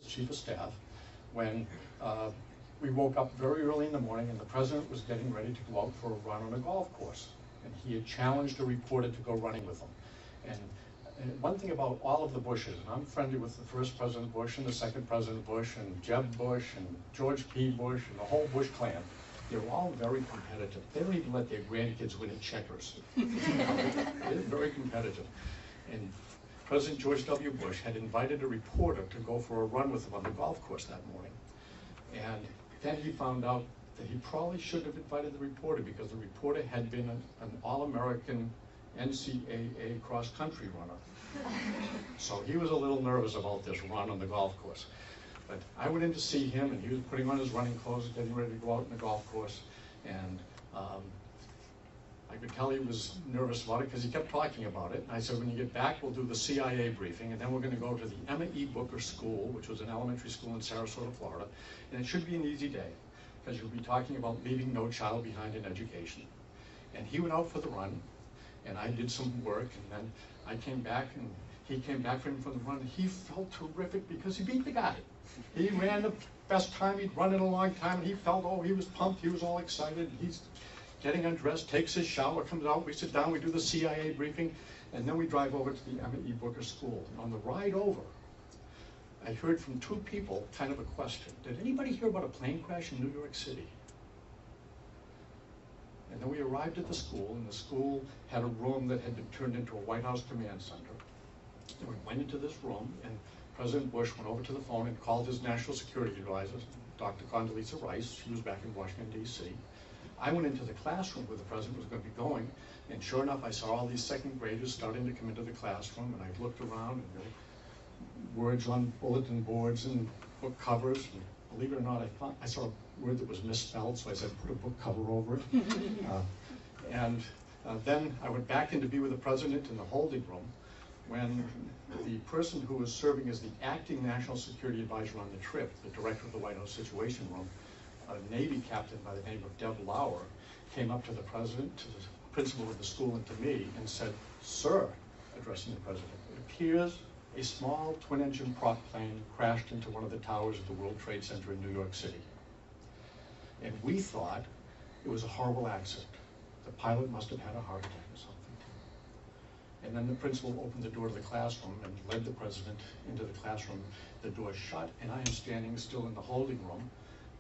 the chief of staff, when we woke up very early in the morning and the president was getting ready to go out for a run on a golf course. And he had challenged a reporter to go running with him. And one thing about all of the Bushes, and I'm friendly with the first President Bush and the second President Bush and Jeb Bush and George P. Bush and the whole Bush clan, they're all very competitive. They don't even let their grandkids win at checkers. They're very competitive. And President George W. Bush had invited a reporter to go for a run with him on the golf course that morning. And then he found out that he probably shouldn't have invited the reporter because the reporter had been an All-American NCAA cross-country runner. So he was a little nervous about this run on the golf course. But I went in to see him, and he was putting on his running clothes, getting ready to go out on the golf course. And I could tell he was nervous about it because he kept talking about it. And I said, when you get back, we'll do the CIA briefing, and then we're going to go to the Emma E. Booker School, which was an elementary school in Sarasota, Florida. And it should be an easy day because you'll be talking about leaving no child behind in education. And he went out for the run, and I did some work, and then I came back, and he came back from the run. He felt terrific because he beat the guy. He ran the best time he'd run in a long time, and he felt, oh, he was pumped, he was all excited. He's getting undressed, takes his shower, comes out, we sit down, we do the CIA briefing, and then we drive over to the Emma E. Booker School. And on the ride over, I heard from two people kind of a question. Did anybody hear about a plane crash in New York City? And then we arrived at the school, and the school had a room that had been turned into a White House command center. And we went into this room, and President Bush went over to the phone and called his national security advisor, Dr. Condoleezza Rice. She was back in Washington, D.C. I went into the classroom where the president was going to be going, and sure enough, I saw all these second graders starting to come into the classroom, and I looked around, and there were words on bulletin boards and book covers, and believe it or not, I saw a word that was misspelled, so I said, put a book cover over it. Then I went back in to be with the president in the holding room when the person who was serving as the acting national security advisor on the trip, the director of the White House Situation Room, a Navy captain by the name of Deb Lauer, came up to the president, to the principal of the school, and to me, and said, "Sir," addressing the president, "it appears a small twin-engine prop plane crashed into one of the towers of the World Trade Center in New York City." And we thought it was a horrible accident. The pilot must have had a heart attack or something. And then the principal opened the door to the classroom and led the president into the classroom. The door shut, and I am standing still in the holding room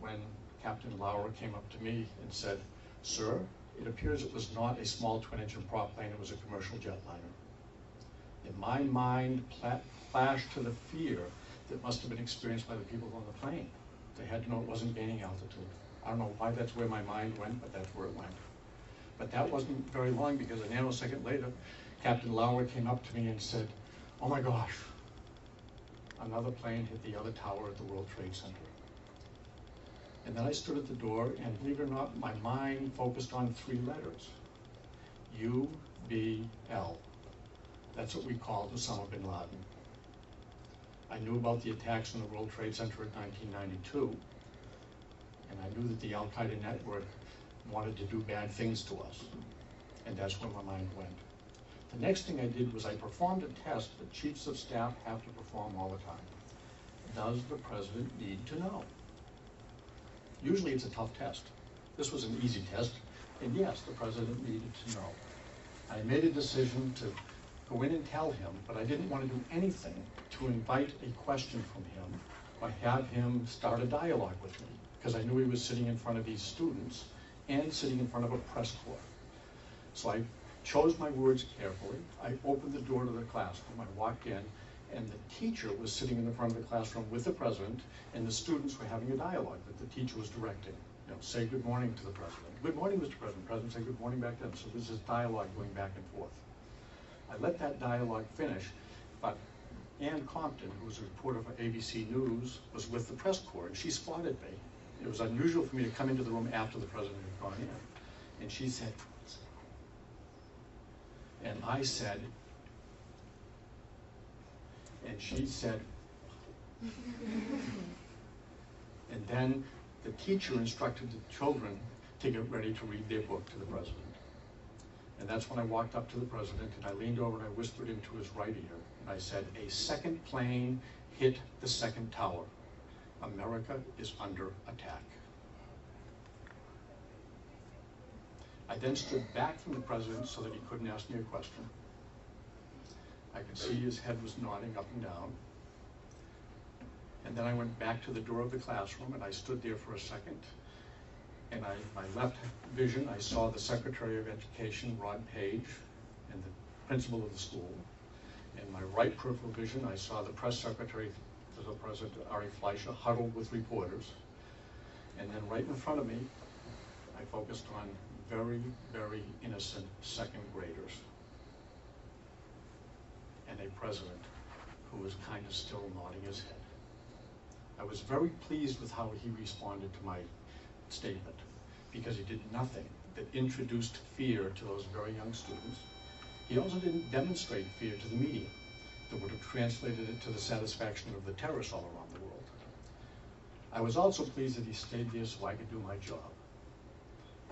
when Captain Lauer came up to me and said, "Sir, it appears it was not a small twin-engine prop plane, it was a commercial jetliner." And my mind flashed to the fear that must have been experienced by the people on the plane. They had to know it wasn't gaining altitude. I don't know why that's where my mind went, but that's where it went. But that wasn't very long, because a nanosecond later, Captain Lauer came up to me and said, "Oh my gosh, another plane hit the other tower at the World Trade Center." And then I stood at the door, and believe it or not, my mind focused on three letters. UBL. That's what we called Osama bin Laden. I knew about the attacks on the World Trade Center in 1992, and I knew that the Al-Qaeda network wanted to do bad things to us. And that's where my mind went. The next thing I did was I performed a test that chiefs of staff have to perform all the time. Does the president need to know? Usually it's a tough test. This was an easy test, and yes, the president needed to know. I made a decision to go in and tell him, but I didn't want to do anything to invite a question from him or have him start a dialogue with me, because I knew he was sitting in front of these students and sitting in front of a press corps. So I chose my words carefully. I opened the door to the classroom. I walked in, and the teacher was sitting in the front of the classroom with the president, and the students were having a dialogue that the teacher was directing. You know, say good morning to the president. "Good morning, Mr. President." The president said good morning back then. So there's this dialogue going back and forth. I let that dialogue finish, but Ann Compton, who was a reporter for ABC News, was with the press corps, and she spotted me. It was unusual for me to come into the room after the president had gone in. And she said, and I said, and she said, and then the teacher instructed the children to get ready to read their book to the president. And that's when I walked up to the president, and I leaned over and I whispered into his right ear, and I said, "A second plane hit the second tower." America is under attack. I then stood back from the president so that he couldn't ask me a question. I could see his head was nodding up and down. And then I went back to the door of the classroom and I stood there for a second. And my left vision, I saw the Secretary of Education, Rod Page, and the principal of the school. In my right peripheral vision, I saw the press secretary, the President Ari Fleischer, huddled with reporters. And then right in front of me, I focused on very, very innocent second graders. And a president who was kind of still nodding his head. I was very pleased with how he responded to my statement, because he did nothing that introduced fear to those very young students. He also didn't demonstrate fear to the media that would have translated it to the satisfaction of the terrorists all around the world. I was also pleased that he stayed there so I could do my job.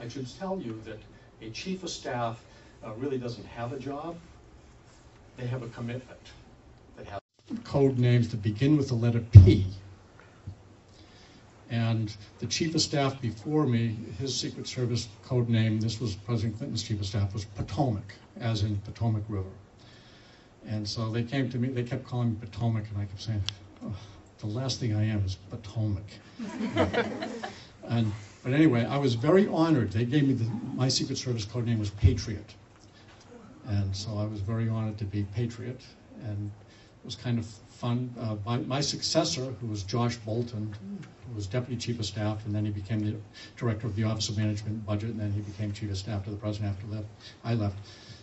I should tell you that a chief of staff really doesn't have a job. They have a commitment. They have code names that begin with the letter P. And the chief of staff before me, his Secret Service code name, this was President Clinton's chief of staff, was Potomac, as in Potomac River. And so they came to me, they kept calling me Potomac, and I kept saying, oh, the last thing I am is Potomac. But anyway, I was very honored. They gave me my Secret Service code name was Patriot. And so I was very honored to be Patriot. And it was kind of fun. My successor, who was Josh Bolton, who was Deputy Chief of Staff, and then he became the Director of the Office of Management and Budget, and then he became Chief of Staff to the President after I left.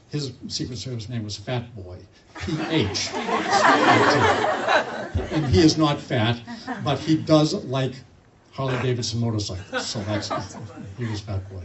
His Secret Service name was Fat Boy, P-H. And he is not fat, but he does like Harley-Davidson motorcycles, so he was Fat Boy.